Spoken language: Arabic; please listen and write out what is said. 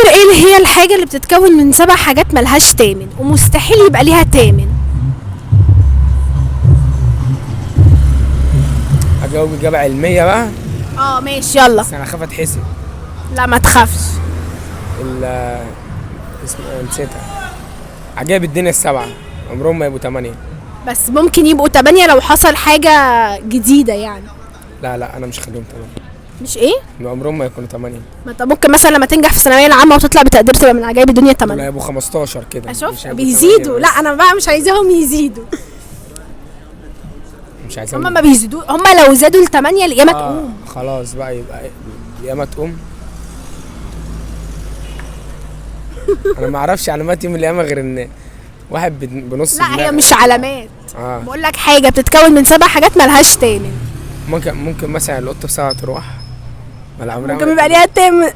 تفتكر ايه اللي هي الحاجة اللي بتتكون من 7 حاجات ملهاش تامن ومستحيل يبقى ليها تامن؟ اجاوب اجابه علميه بقى. ماشي يلا. بس انا خاف اتحسب. لا ما تخافش. ال اسمها نسيتها. عجائب الدنيا السبعه عمرهم ما يبقوا 8. بس ممكن يبقوا 8 لو حصل حاجة جديدة يعني. لا انا مش هخليهم 8. مش ايه؟ عمرهم ما يكونوا 8. ما انت ممكن مثلا لما تنجح في الثانوية العامة وتطلع بتقدير تبقى من عجائب الدنيا ولا 8. يبقوا 15 كده. اشوف هيبقوا بيزيدوا. 8 لا بس. انا بقى مش عايزاهم يزيدوا. مش عايزين. هما ما بيزيدوا، هما لو زادوا ل8 القيامة تقوم. خلاص بقى يبقى القيامه تقوم. انا ما اعرفش علامات يوم القيامه غير ان واحد بنص لا هي دماغ. مش علامات. اه بقول لك حاجة بتتكون من 7 حاجات ملهاش تامن. ممكن مثلا القطه بساعه تروح. ولا عمرها ممكن يبقى ليها تامن.